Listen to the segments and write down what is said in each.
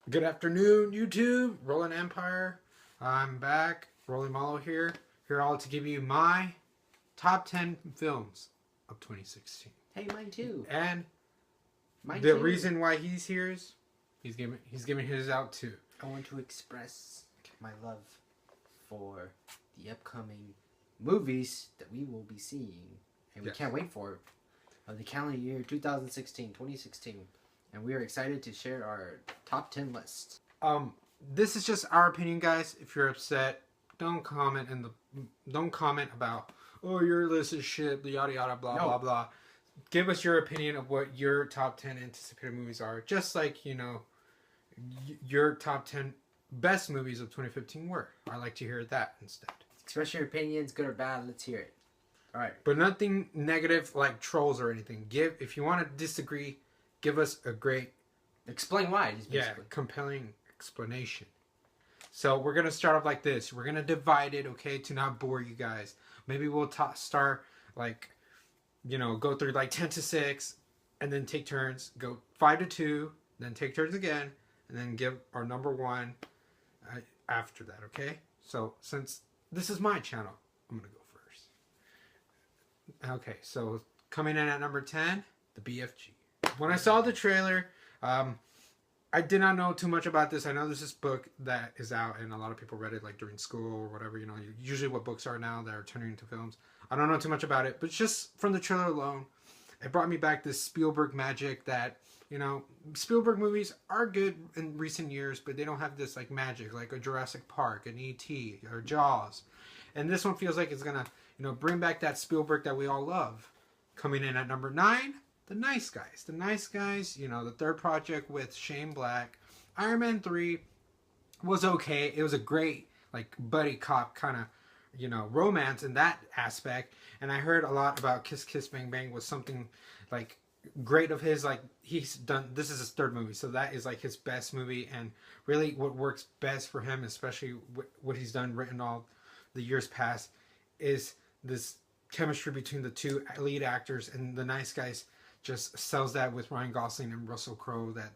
Good afternoon, YouTube. Rolling Empire. I'm back. Rolling Malo here. Here all to give you my top 10 films of 2016. Hey, mine too. And Mine the too. reason why he's here is he's giving his out too. I want to express my love for the upcoming movies that we will be seeing, and we can't wait for of the calendar year 2016. And we are excited to share our top 10 list. This is just our opinion, guys. If you're upset, don't comment about, oh, your list is shit, yada yada, blah blah blah. Give us your opinion of what your top 10 anticipated movies are, just like your top 10 best movies of 2015 were. I like to hear that instead. Express your opinions, good or bad. Let's hear it. All right, but nothing negative like trolls or anything. If you want to disagree, give us a great explain why. Compelling explanation. So we're gonna start off like this. We're gonna divide it, okay, to not bore you guys. Maybe we'll start like, go through like 10 to 6, and then take turns. Go 5 to 2, then take turns again, and then give our number one after that. Okay. So since this is my channel, I'm gonna go first. Okay. So coming in at number 10, the BFG. When I saw the trailer, I did not know too much about this. I know there's this book that is out, and a lot of people read it like during school or whatever. Usually what books are now that are turning into films. I don't know too much about it, but just from the trailer alone, it brought me back this Spielberg magic that, Spielberg movies are good in recent years, but they don't have this like magic, like a Jurassic Park, an E.T., or Jaws. And this one feels like it's gonna, bring back that Spielberg that we all love. Coming in at number 9, The Nice Guys. The Nice Guys, the third project with Shane Black. Iron Man 3 was okay. It was a great, like, buddy cop kind of, romance in that aspect. And I heard a lot about Kiss Kiss Bang Bang was something, like, great of his. Like, this is his third movie, so that is, like, his best movie. And really what works best for him, especially what he's written all the years past, is this chemistry between the two lead actors. And The Nice Guys just sells that with Ryan Gosling and Russell Crowe, that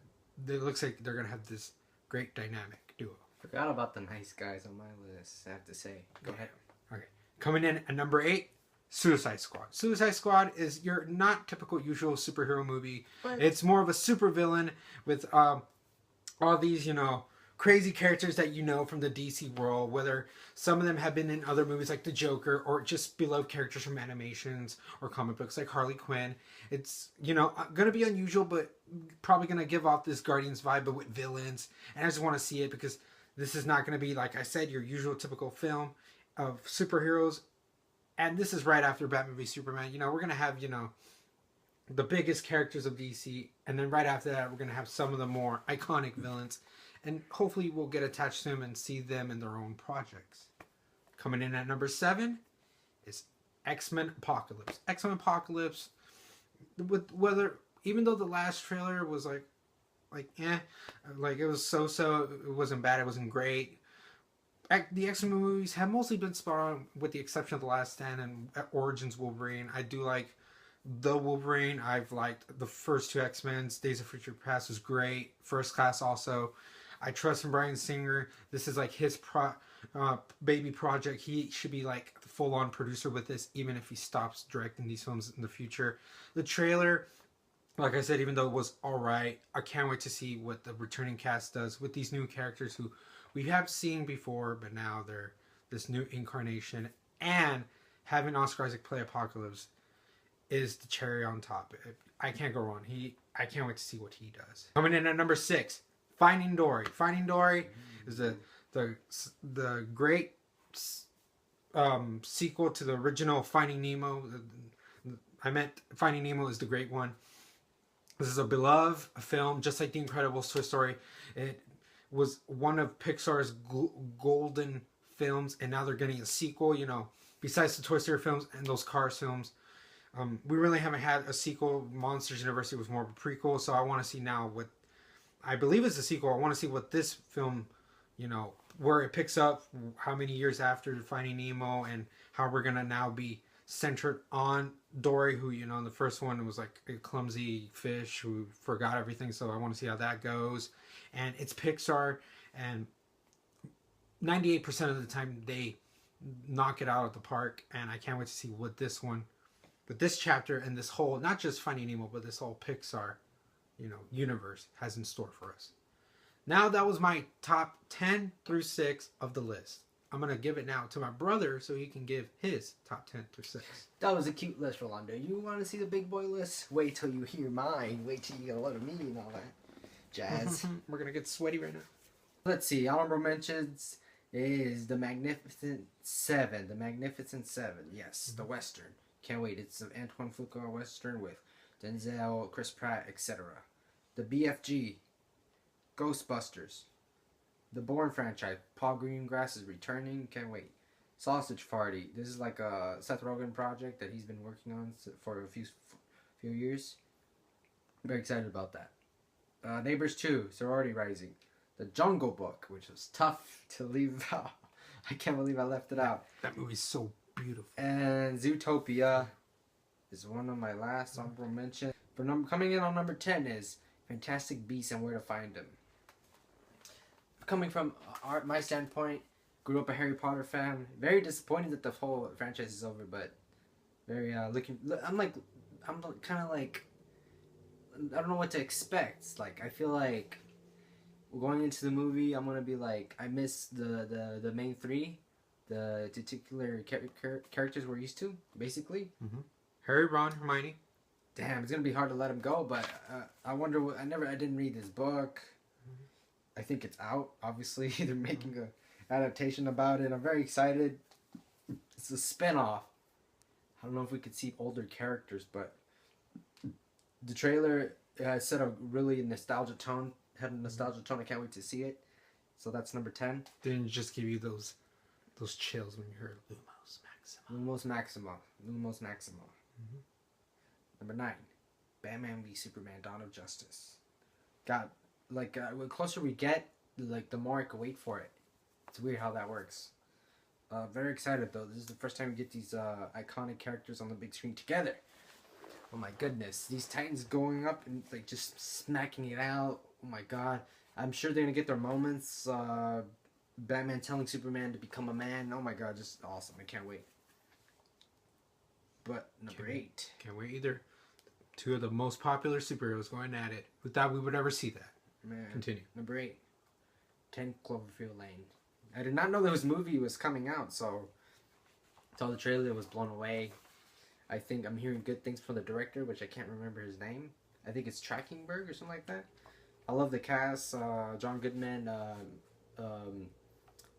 it looks like they're going to have this great dynamic duo. Forgot about The Nice Guys on my list, I have to say. Go ahead. Okay. Coming in at number 8, Suicide Squad. Suicide Squad is your not typical usual superhero movie. What? It's more of a supervillain with all these, crazy characters that from the DC world, whether some of them have been in other movies like The Joker, or just beloved characters from animations or comic books like Harley Quinn. It's, going to be unusual, but probably going to give off this Guardians vibe, but with villains. And I just want to see it because this is not going to be, like I said, your usual typical film of superheroes. And this is right after Batman v Superman. We're going to have, the biggest characters of DC. And then right after that, we're going to have some of the more iconic villains. And hopefully we'll get attached to them and see them in their own projects. Coming in at number 7 is X-Men Apocalypse. X-Men Apocalypse, even though the last trailer was like it was so-so, it wasn't bad, it wasn't great. The X-Men movies have mostly been spot on, with the exception of The Last Stand and Origins Wolverine. I do like the Wolverine. I've liked the first 2 X-Men's. Days of Future Past was great. First Class also. I trust in Bryan Singer. This is like his baby project. He should be like the full-on producer with this, even if he stops directing these films in the future. The trailer, like I said, even though it was alright, I can't wait to see what the returning cast does with these new characters who we have seen before, but now they're this new incarnation. And having Oscar Isaac play Apocalypse is the cherry on top. I can't go wrong. I can't wait to see what he does. Coming in at number 6, Finding Dory. Finding Dory is the great sequel to the original Finding Nemo. I meant Finding Nemo is the great one. This is a beloved film, just like The Incredibles, Toy Story. It was one of Pixar's golden films, and now they're getting a sequel. Besides the Toy Story films and those Cars films, we really haven't had a sequel. Monsters University was more of a prequel, so I want to see now what I believe is a sequel. I want to see what this film, where it picks up, how many years after Finding Nemo, and how we're going to now be centered on Dory, who, you know, in the first one was like a clumsy fish who forgot everything. So I want to see how that goes. And it's Pixar, and 98% of the time they knock it out of the park. And I can't wait to see what this one, but this chapter and this whole, not just Finding Nemo, but this whole Pixar, you know, universe has in store for us. Now that was my top 10 through 6 of the list. I'm going to give it now to my brother so he can give his top 10 through 6. That was a cute list, Rolando. You want to see the big boy list? Wait till you hear mine. Wait till you get a load of me and all that jazz. We're going to get sweaty right now. Let's see. Honorable mentions is The Magnificent Seven. The Magnificent Seven. Yes, the Western. Can't wait. It's an Antoine Fuqua Western with Denzel, Chris Pratt, etc. The BFG. Ghostbusters. The Bourne franchise. Paul Greengrass is returning. Can't wait. Sausage Party. This is like a Seth Rogen project that he's been working on for a few years. Very excited about that. Neighbors 2. Sorority Rising. The Jungle Book, which was tough to leave out. I can't believe I left it out. That movie's so beautiful. And Zootopia is one of my last honorable mentions. Coming in on number 10 is Fantastic Beasts and Where to Find Them. Coming from my standpoint, grew up a Harry Potter fan. Very disappointed that the whole franchise is over, but very I'm kind of like, I don't know what to expect. Like, I feel like going into the movie, I'm gonna be like, I miss the main three, the titular characters we're used to, basically. Mm-hmm. Harry, Ron, Hermione. Damn, it's gonna be hard to let them go. But I wonder. I didn't read this book. I think it's out. Obviously, they're making an adaptation about it. I'm very excited. It's a spinoff. I don't know if we could see older characters, but the trailer set a really nostalgia tone. Had a nostalgia tone. I can't wait to see it. So that's number 10. Didn't it just give you those chills when you heard Lumos Maxima. Lumos Maxima. Mm-hmm. Number 9. Batman v Superman: Dawn of Justice. God, like the closer we get, like the more I can wait for it. It's weird how that works. Very excited though. This is the first time we get these iconic characters on the big screen together. Oh my goodness, these Titans going up and like just smacking it out. Oh my god, I'm sure they're gonna get their moments. Batman telling Superman to become a man. Oh my god, just awesome. I can't wait. But number 8. Can't wait either. 2 of the most popular superheroes going at it. We thought we would ever see that. Man. Continue. Number 8. 10 Cloverfield Lane. I did not know this movie was coming out, so saw the trailer, was blown away. I think I'm hearing good things from the director, which I can't remember his name. I think it's Trachtenberg or something like that. I love the cast. John Goodman,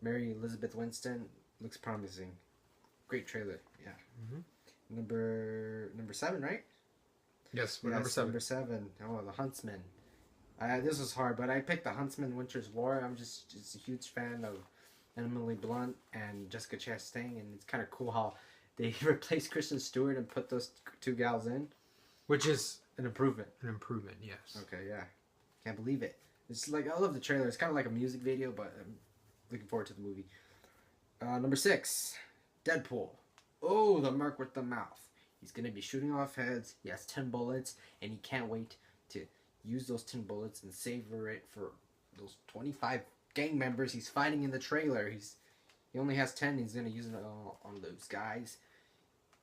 Mary Elizabeth Winston. Looks promising. Great trailer. Yeah. Mm-hmm. Number 7, right? Yes, we're number 7. Number 7. Oh, The Huntsman. This was hard, but I picked The Huntsman: Winter's War. I'm just a huge fan of Emily Blunt and Jessica Chastain, and it's kind of cool how they replaced Kristen Stewart and put those 2 gals in. Which is an improvement. An improvement, yes. Okay, yeah. Can't believe it. It's like, I love the trailer. It's kind of like a music video, but I'm looking forward to the movie. Number 6. Deadpool. Oh, the Merc with the Mouth. He's going to be shooting off heads. He has 10 bullets, and he can't wait to use those 10 bullets and savor it for those 25 gang members he's fighting in the trailer. He only has 10. He's going to use it on those guys.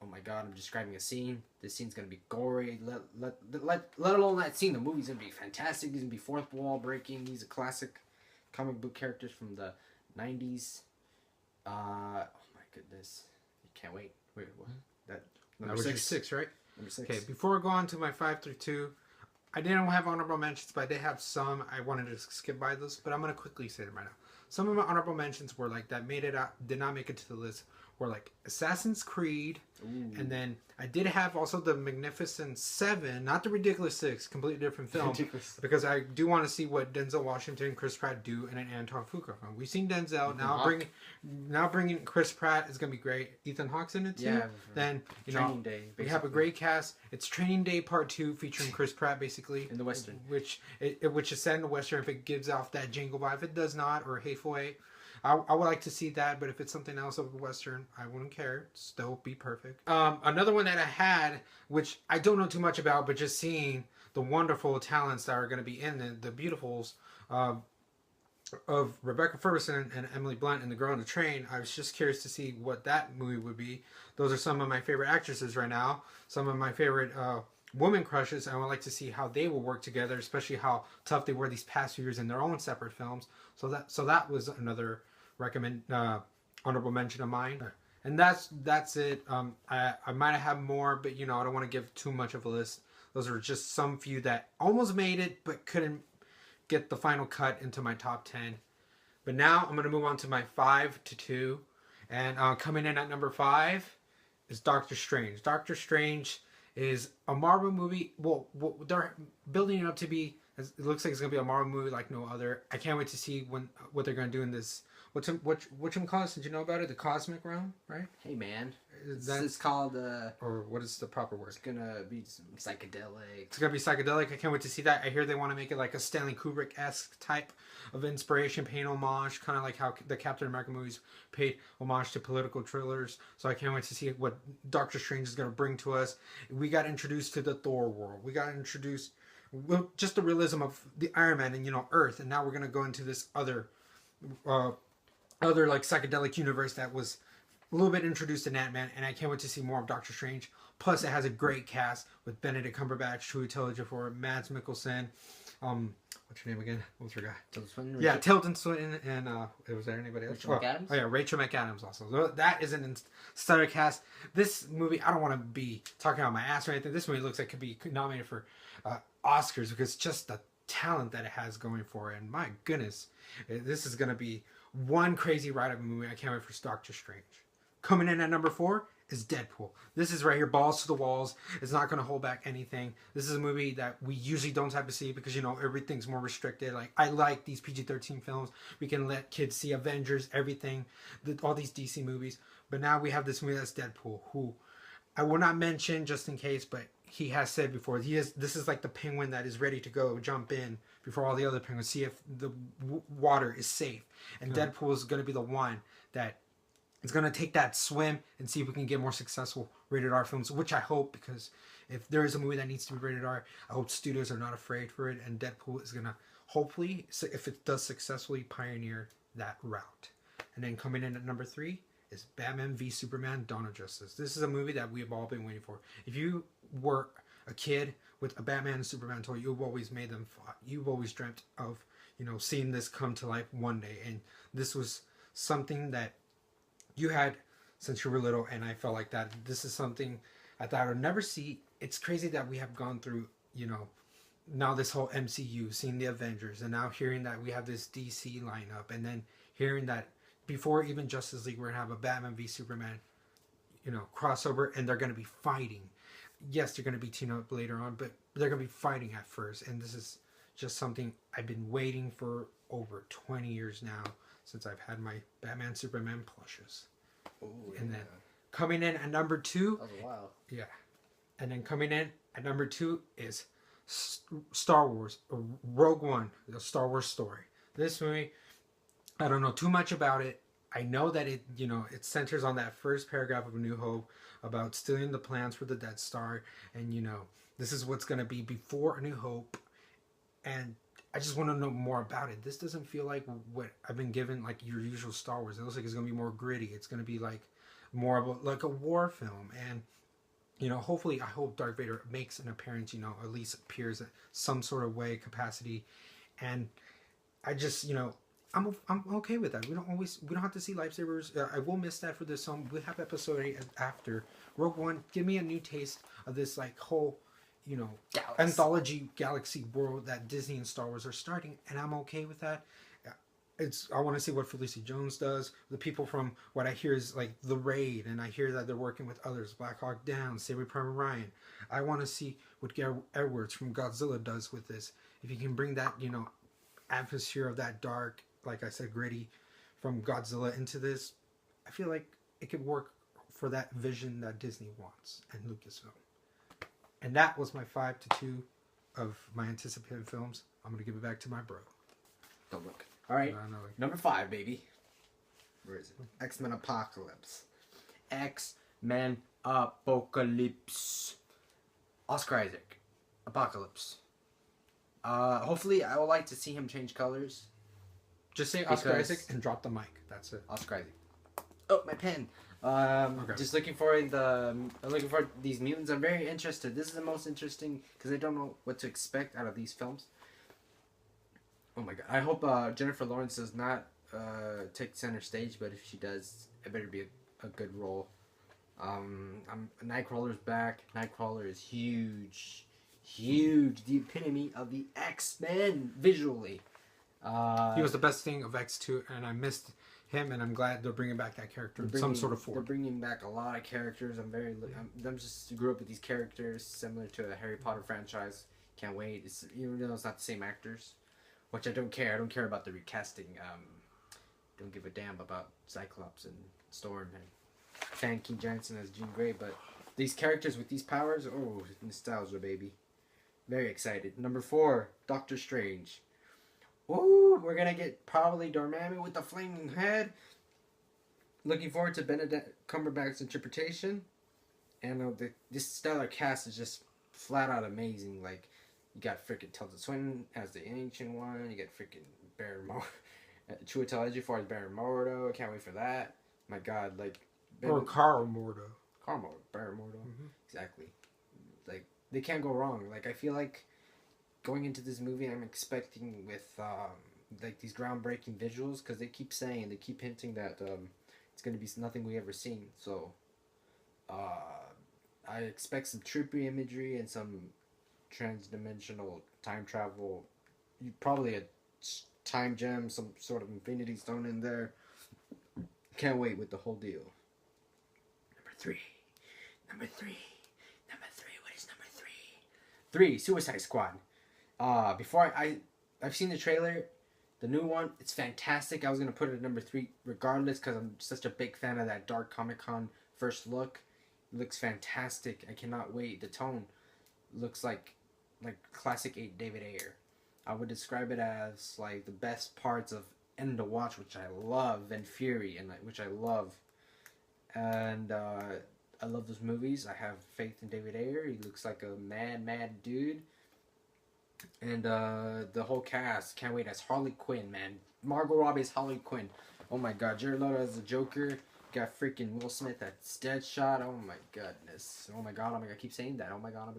Oh my god, I'm describing a scene. This scene's going to be gory. Let alone that scene. The movie's going to be fantastic. He's going to be fourth wall breaking. He's a classic comic book characters from the 90s. Oh my goodness. I can't wait. Wait, what? That was your 6, right? Number 6. Okay, before I go on to my 5 through 2, I didn't have honorable mentions, but I did have some. I wanted to skip by those, but I'm going to quickly say them right now. Some of my honorable mentions were like that made it out, did not make it to the list, were like Assassin's Creed. Ooh. And then I did have also the Magnificent 7, not the Ridiculous 6, completely different film. Because I do want to see what Denzel Washington and Chris Pratt do in an Anton Fuqua film. We've seen Denzel, now bringing Chris Pratt is going to be great. Ethan Hawke's in it too. Yeah, then, Training Day, basically. We have a great cast. It's Training Day Part 2 featuring Chris Pratt, basically. In the Western. Which is set in the Western if it gives off that jingle vibe. If it does not, or Hateful Eight, I would like to see that, but if it's something else of a Western, I wouldn't care. Still be perfect. Another one that I had, which I don't know too much about, but just seeing the wonderful talents that are going to be in the beautifuls of Rebecca Ferguson and Emily Blunt in The Girl on the Train. I was just curious to see what that movie would be. Those are some of my favorite actresses right now. Some of my favorite woman crushes. I would like to see how they will work together, especially how tough they were these past few years in their own separate films. So that was another honorable mention of mine. And that's it. I might have more, but I don't want to give too much of a list. Those are just some few that almost made it but couldn't get the final cut into my top 10. But now I'm going to move on to my 5 to 2. And coming in at number 5 is Doctor Strange. Doctor Strange is a Marvel movie. Well, they're building it up to be. It looks like it's going to be a Marvel movie like no other. I can't wait to see what they're going to do in this. What cause? Did you know about it? The Cosmic Realm, right? Hey, man. It's called... or what is the proper word? It's gonna be some psychedelic. It's gonna be psychedelic. I can't wait to see that. I hear they want to make it like a Stanley Kubrick-esque type of inspiration, paying homage, kind of like how the Captain America movies paid homage to political thrillers. So I can't wait to see what Doctor Strange is gonna bring to us. We got introduced to the Thor world. We got introduced, well, just the realism of the Iron Man and Earth, and now we're gonna go into this other like psychedelic universe that was a little bit introduced in Ant-Man, and I can't wait to see more of Doctor Strange. Plus, it has a great cast with Benedict Cumberbatch, Chiwetel Ejiofor, Mads Mikkelsen. What's your name again? What's your guy? Tilda Swinton. Yeah, Tilda Swinton, and was there anybody else? Rachel McAdams. Oh yeah, Rachel McAdams also. So that is an stellar cast. This movie, I don't want to be talking about my ass or anything. This movie looks like it could be nominated for Oscars because just the talent that it has going for it. And my goodness, this is going to be one crazy ride of a movie. I can't wait for Doctor Strange. Coming in at number 4 is Deadpool. This is right here, balls to the walls. It's not going to hold back anything. This is a movie that we usually don't have to see because, everything's more restricted. Like, I like these PG-13 films. We can let kids see Avengers, everything, all these DC movies. But now we have this movie that's Deadpool, who I will not mention just in case, but he has said before, this is like the penguin that is ready to go jump in before all the other penguins, see if the water is safe. And Deadpool is going to be the one that is going to take that swim and see if we can get more successful rated R films, which I hope, because if there is a movie that needs to be rated R, I hope studios are not afraid for it, and Deadpool is going to, hopefully, if it does successfully, pioneer that route. And then coming in at number 3 is Batman v Superman: Dawn of Justice. This is a movie that we've all been waiting for. If you were a kid with a Batman and Superman toy, you've always made them fought. You've always dreamt of, seeing this come to life one day. And this was something that you had since you were little, and I felt like that. This is something I thought I would never see. It's crazy that we have gone through, now this whole MCU, seeing the Avengers, and now hearing that we have this DC lineup, and then hearing that before even Justice League, we're going to have a Batman v Superman, crossover, and they're going to be fighting. Yes, they're going to be teaming up later on, but they're going to be fighting at first, and this is just something I've been waiting for over 20 years now, since I've had my Batman Superman plushes. Ooh, and then coming in at number 2. That was a while. Yeah. And then coming in at number 2 is Star Wars, Rogue One, the Star Wars story. This movie, I don't know too much about it. I know that it, it centers on that first paragraph of A New Hope about stealing the plans for the Death Star. And, this is what's going to be before A New Hope. And I just want to know more about it. This doesn't feel like what I've been given, like your usual Star Wars. It looks like it's going to be more gritty. It's going to be like more of a war film. And, hopefully, I hope Darth Vader makes an appearance, at least appears at some sort of way, capacity. And I just, I'm okay with that. We don't have to see lightsabers. I will miss that for this song. We'll have episode 8 after Rogue One. Give me a new taste of this whole, anthology galaxy world that Disney and Star Wars are starting, and I'm okay with that. I want to see what Felicity Jones does. The people from what I hear is like The Raid, and I hear that they're working with others, Black Hawk Down, Saving Private Ryan. I want to see what Gareth Edwards from Godzilla does with this. If you can bring that, atmosphere of that dark, like I said, gritty from Godzilla into this, I feel like it could work for that vision that Disney wants and Lucasfilm. And that was my 5 to 2 of my anticipated films. I'm going to give it back to my bro. Don't look. All right. Number 5, baby. Where is it? X-Men Apocalypse. X-Men Apocalypse. Oscar Isaac. Apocalypse. Hopefully, I would like to see him change colors. Just say Oscar Isaac and drop the mic. That's it. Oscar Isaac. Oh, my pen. Okay. Just looking for these mutants. I'm very interested. This is the most interesting because I don't know what to expect out of these films. Oh my god! I hope Jennifer Lawrence does not take center stage, but if she does, it better be a good role. Nightcrawler's back. Nightcrawler is huge, the epitome of the X-Men visually. He was the best thing of X2, and I missed him, and I'm glad they're bringing back that character in some sort of form. They're bringing back a lot of characters. I'm just grew up with these characters, similar to a Harry Potter franchise. Can't wait. Even though it's not the same actors, which I don't care. I don't care about the recasting. Don't give a damn about Cyclops and Storm and Famke Janssen as Jean Grey, but these characters with these powers, oh, nostalgia, baby. Very excited. Number 4, Doctor Strange. Ooh, we're gonna get probably Dormammu with the flaming head. Looking forward to Benedict Cumberbatch's interpretation. And this stellar cast is just flat out amazing. Like, you got freaking Tilda Swinton as the Ancient One. You got freaking Baron Chiwetel Ejiofor as Baron Mordo. I can't wait for that. My God, like. Or Carl Mordo. Baron Mordo. Mm-hmm. Exactly. Like, they can't go wrong. Like, I feel like going into this movie, I'm expecting with like these groundbreaking visuals, because they keep hinting that it's going to be nothing we ever seen. So I expect some trippy imagery and some transdimensional time travel. Probably a time gem, some sort of infinity stone in there. Can't wait with the whole deal. Number three. What is number 3? 3, Suicide Squad. Before I've seen the trailer, the new one. It's fantastic. I was gonna put it at number 3 regardless because I'm such a big fan of that Dark Comic-Con first look. It looks fantastic. I cannot wait. The tone looks like classic David Ayer. I would describe it as like the best parts of End to Watch, which I love, and Fury, which I love. And I love those movies. I have faith in David Ayer. He looks like a mad dude. And the whole cast, can't wait, as Harley Quinn, man. Margot Robbie as Harley Quinn. Oh my god, Jared Leto as the Joker. Got freaking Will Smith at Deadshot. Oh my goodness. Oh my god, I keep saying that. Oh my god.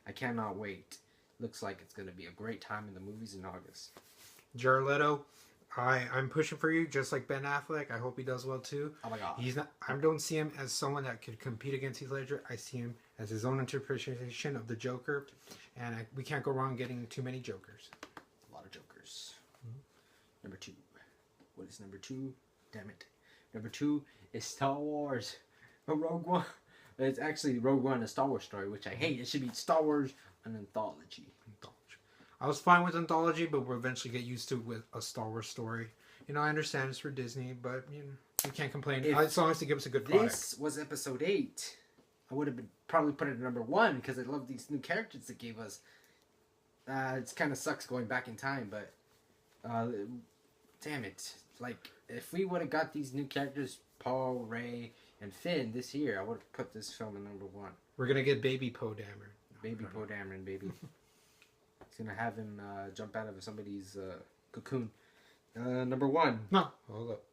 I cannot wait. Looks like it's going to be a great time in the movies in August. Jared Leto, I'm pushing for you, just like Ben Affleck. I hope he does well too. Oh my god. I don't see him as someone that could compete against Heath Ledger. I see him as his own interpretation of the Joker, and we can't go wrong getting too many Jokers. A lot of Jokers. Mm-hmm. Number 2. What is number 2? Damn it. Number 2 is Star Wars. Rogue One. It's actually Rogue One, a Star Wars story, which I hate. It should be Star Wars, an anthology. I was fine with anthology, but we'll eventually get used to with a Star Wars story. You know, I understand it's for Disney, but you can't complain as long as they give us a good product. This was episode 8. I would have probably put it at number 1 because I love these new characters they gave us. It kind of sucks going back in time, but damn it! Like, if we would have got these new characters, Paul, Rey, and Finn this year, I would have put this film at number 1. We're gonna get Baby Poe Dameron. Baby Poe Dameron, baby. It's gonna have him jump out of somebody's cocoon. Number 1. No, hold up.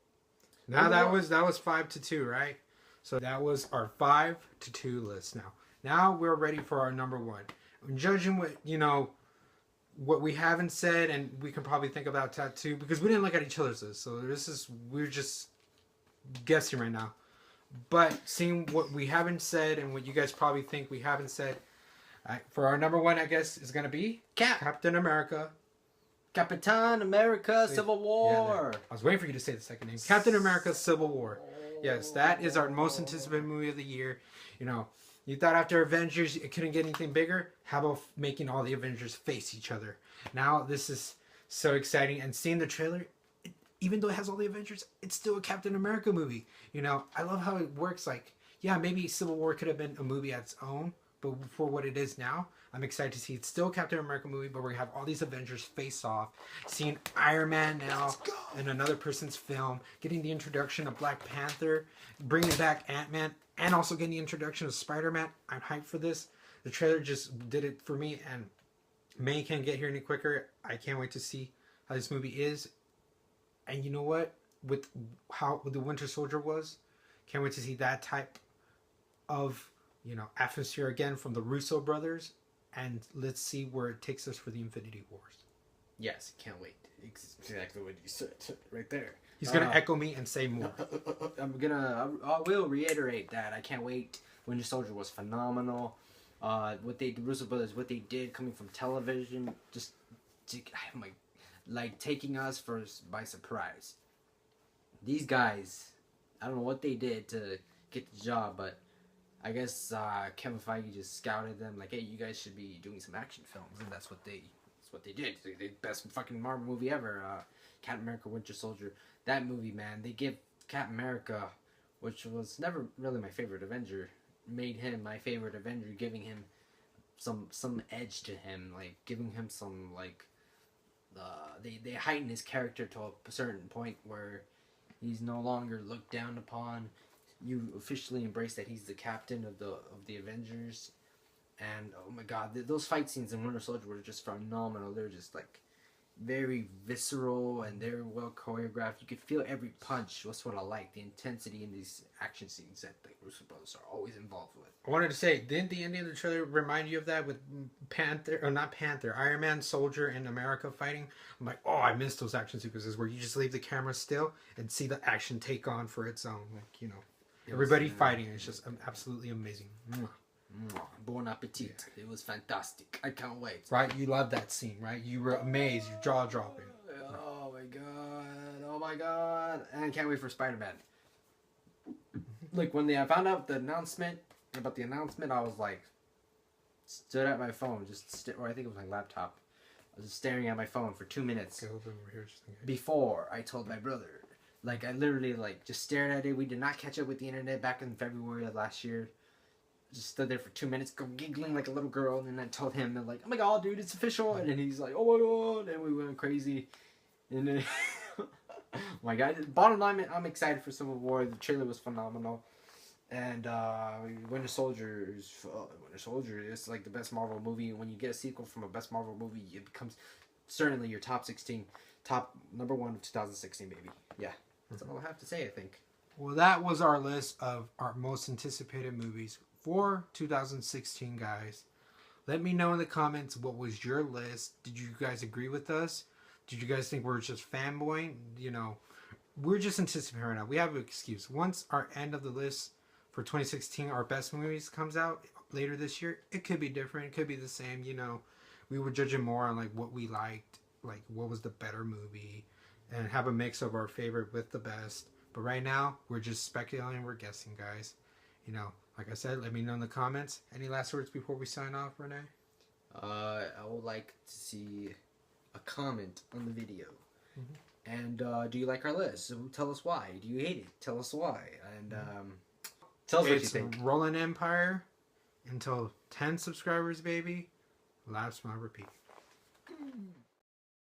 Now that was 5-2, right? So that was our 5-2 list. Now we're ready for our number 1. I'm judging what we haven't said, and we can probably think about that too, because we didn't look at each other's list. So we're just guessing right now. But seeing what we haven't said and what you guys probably think we haven't said, for our number 1, I guess, is going to be Captain America. Capitan America Civil War. I was waiting for you to say the second name. Captain America Civil War. Yes, that is our most anticipated movie of the year. You thought after Avengers it couldn't get anything bigger? How about making all the Avengers face each other? Now this is so exciting. And seeing the trailer, even though it has all the Avengers, it's still a Captain America movie. I love how it works. Like, yeah, maybe Civil War could have been a movie at its own, but for what it is now, I'm excited to see it's still a Captain America movie, but we're gonna have all these Avengers face off. Seeing Iron Man now in another person's film, getting the introduction of Black Panther, bringing back Ant-Man, and also getting the introduction of Spider-Man. I'm hyped for this. The trailer just did it for me, and May can't get here any quicker. I can't wait to see how this movie is. And you know what? With how the Winter Soldier was, can't wait to see that type of, atmosphere again from the Russo brothers. And let's see where it takes us for the Infinity Wars. Yes, can't wait. Exactly what you said right there. He's gonna echo me and say more. I will reiterate that I can't wait. Winter Soldier was phenomenal. The Russo brothers, what they did coming from television, just taking us by surprise. These guys, I don't know what they did to get the job, but I guess Kevin Feige just scouted them like, hey, you guys should be doing some action films, and that's what they did. They did best fucking Marvel movie ever, Captain America: Winter Soldier. That movie, man, they give Captain America, which was never really my favorite Avenger, made him my favorite Avenger, giving him some edge to him, like giving him some they heighten his character to a certain point where he's no longer looked down upon. You officially embrace that he's the captain of the Avengers, and oh my god, those fight scenes in Winter Soldier were just phenomenal. They're just like very visceral and they're well choreographed. You could feel every punch. That's what I like, the intensity in these action scenes that the Russo brothers are always involved with. I wanted to say, didn't the ending of the trailer remind you of that with Iron Man, Soldier, and America fighting? I'm like, oh, I miss those action sequences where you just leave the camera still and see the action take on for its own. Everybody fighting. It's just absolutely amazing. Bon appetit. It was fantastic. I can't wait. Right? You loved that scene, right? You were amazed. Your jaw dropping. Oh my god. Oh my god. And I can't wait for Spider-Man. Like when I found out the announcement, I was like, stood at my phone, or I think it was my laptop. I was just staring at my phone for 2 minutes. Okay, over here, just before I told my brother. Like, I literally, just stared at it. We did not catch up with the internet back in February of last year. Just stood there for 2 minutes, giggling like a little girl, and then I told him, and oh my god, dude, it's official. And then he's like, oh my god, and we went crazy. And then, oh my god, bottom line, I'm excited for Civil War. The trailer was phenomenal. And Winter Soldier is like the best Marvel movie. When you get a sequel from a best Marvel movie, it becomes certainly your top number 1 of 2016, baby. Yeah. That's all I have to say, I think. Well, that was our list of our most anticipated movies for 2016, guys. Let me know in the comments what was your list. Did you guys agree with us? Did you guys think we're just fanboying? We're just anticipating right now. We have an excuse. Once our end of the list for 2016, our best movies comes out later this year, it could be different. It could be the same. We were judging more on what we liked, what was the better movie, and have a mix of our favorite with the best. But right now, we're just speculating, we're guessing, guys. Like I said, let me know in the comments. Any last words before we sign off, Renee? I would like to see a comment on the video. And do you like our list? So tell us why. Do you hate it? Tell us why. And tell us what you think. Rolling Empire until 10 subscribers, baby. Laugh, smile, repeat.